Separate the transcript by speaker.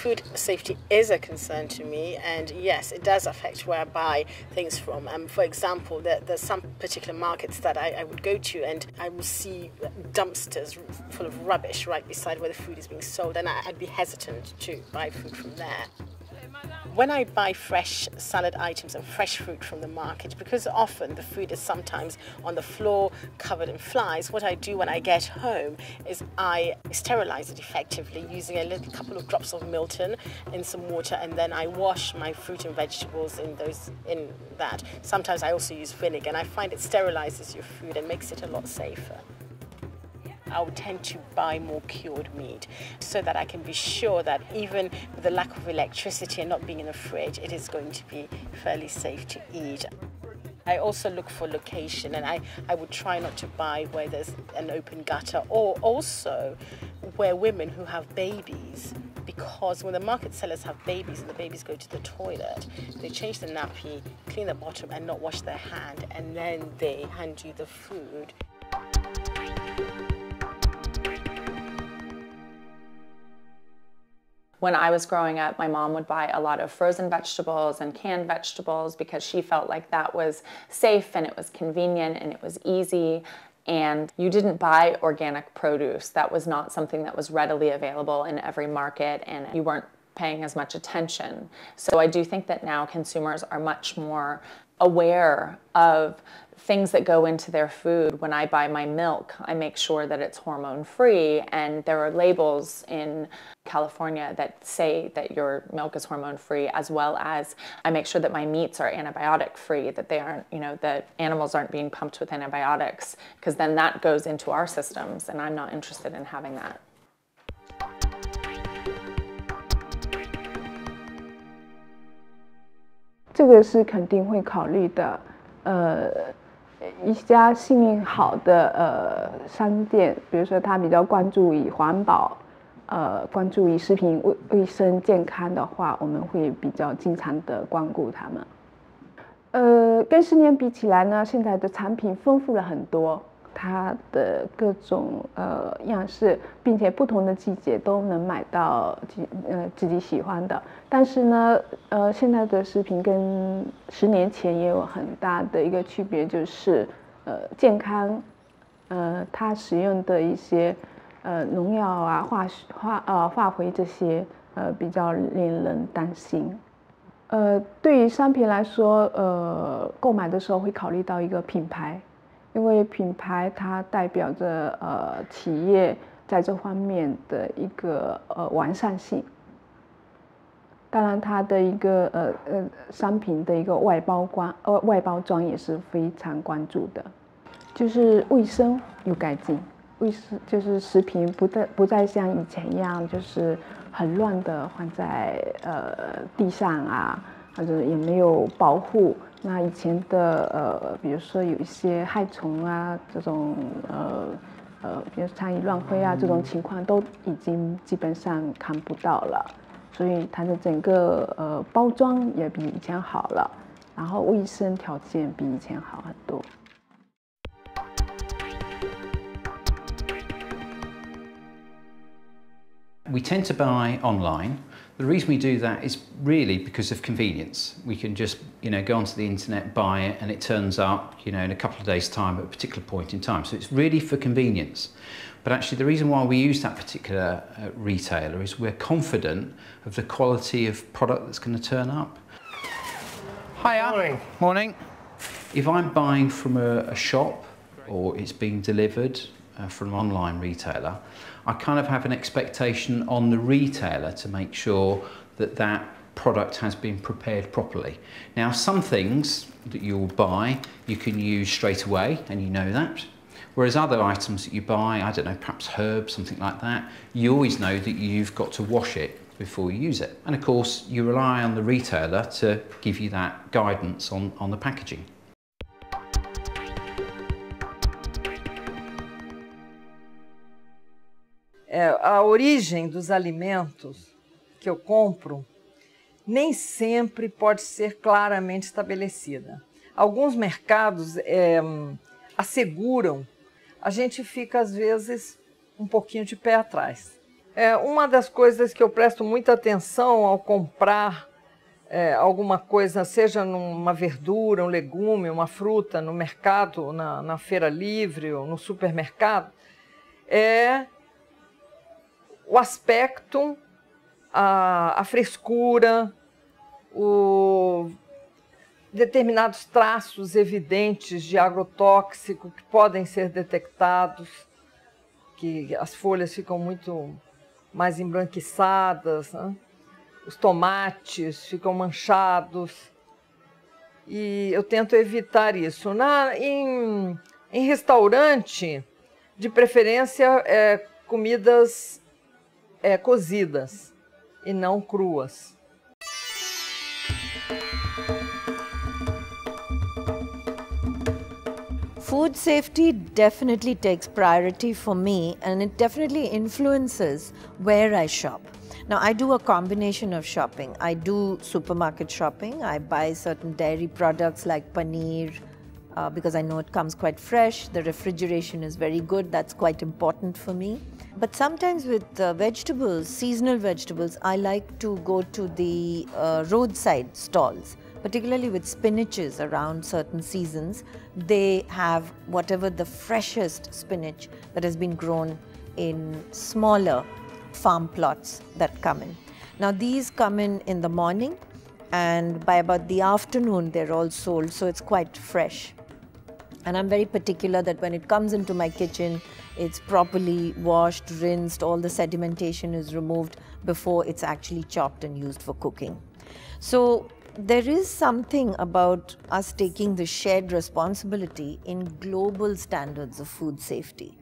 Speaker 1: Food safety is a concern to me, and yes, it does affect where I buy things from. For example, there's some particular markets that I would go to, and I will see dumpsters full of rubbish right beside where the food is being sold, and I'd be hesitant to buy food from there. When I buy fresh salad items and fresh fruit from the market, because often the food is sometimes on the floor covered in flies, what I do when I get home is I sterilize it effectively using a couple of drops of Milton in some water, and then I wash my fruit and vegetables in that. Sometimes I also use vinegar, and I find it sterilizes your food and makes it a lot safer. I would tend to buy more cured meat so that I can be sure that even with the lack of electricity and not being in the fridge, it is going to be fairly safe to eat. I also look for location, and I would try not to buy where there's an open gutter, or also where women who have babies, because when the market sellers have babies and the babies go to the toilet, they change the nappy, clean the bottom and not wash their hand, and then they hand you the food.
Speaker 2: When I was growing up, my mom would buy a lot of frozen vegetables and canned vegetables because she felt like that was safe and it was convenient and it was easy. And you didn't buy organic produce. That was not something that was readily available in every market, and you weren't paying as much attention. So I do think that now consumers are much more aware of things that go into their food. When I buy my milk, I make sure that it's hormone-free, and there are labels in California that say that your milk is hormone-free, as well as I make sure that my meats are antibiotic-free, that they aren't, that animals aren't being pumped with antibiotics, because then that goes into our systems, and I'm not interested in having that.
Speaker 3: 这个是肯定会考虑的。一家信誉好的商店，比如说它比较关注于环保，关注于食品卫生健康的话，我们会比较经常的光顾他们。跟10年比起来呢，现在的产品丰富了很多。 它的各种样式，并且不同的季节都能买到自己喜欢的。但是呢，现在的食品跟10年前也有很大的一个区别，就是健康，它使用的一些农药啊、化肥这些比较令人担心。对于商品来说，购买的时候会考虑到一个品牌。 因为品牌它代表着企业在这方面的一个完善性。当然，它的一个商品的一个外包装也是非常关注的，就是卫生有改进，就是食品不再像以前一样，就是很乱的放在地上啊，或者也没有保护。 那以前的比如说有一些害虫啊，这种比如苍蝇乱飞啊，这种情况都已经基本上看不到了，所以它的整个包装也比以前好了，然后卫生条件比以前好很多。
Speaker 4: We tend to buy online. The reason we do that is really because of convenience. We can just, go onto the internet, buy it, and it turns up, in a couple of days' time at a particular point in time. So it's really for convenience. But actually, the reason why we use that particular retailer is we're confident of the quality of product that's going to turn up. Hiya.
Speaker 5: Morning.
Speaker 4: Morning. If I'm buying from a shop or it's being delivered from an online retailer, I kind of have an expectation on the retailer to make sure that that product has been prepared properly. Now, some things that you'll buy, you can use straight away, and you know that. Whereas other items that you buy, I don't know, perhaps herbs, something like that, you always know that you've got to wash it before you use it. And of course, you rely on the retailer to give you that guidance on the packaging.
Speaker 5: A origem dos alimentos que eu compro nem sempre pode ser claramente estabelecida. Alguns mercados asseguram, a gente fica às vezes um pouquinho de pé atrás. Uma das coisas que eu presto muita atenção ao comprar alguma coisa, seja numa verdura, um legume, uma fruta, no mercado, na feira livre ou no supermercado, é o aspecto, a frescura, determinados traços evidentes de agrotóxico que podem ser detectados, que as folhas ficam muito mais embranquiçadas, né? Os tomates ficam manchados, e eu tento evitar isso. Em restaurante, de preferência, comidas cozidas e não cruas.
Speaker 6: Food safety definitely takes priority for me, and it definitely influences where I shop. Now, I do a combination of shopping. I do supermarket shopping. I buy certain dairy products like paneer because I know it comes quite fresh. The refrigeration is very good. That's quite important for me. But sometimes with vegetables, seasonal vegetables, I like to go to the roadside stalls. Particularly with spinaches around certain seasons, they have whatever the freshest spinach that has been grown in smaller farm plots that come in. Now these come in the morning, and by about the afternoon they're all sold, so it's quite fresh. And I'm very particular that when it comes into my kitchen, it's properly washed, rinsed, all the sedimentation is removed before it's actually chopped and used for cooking. So there is something about us taking the shared responsibility in global standards of food safety.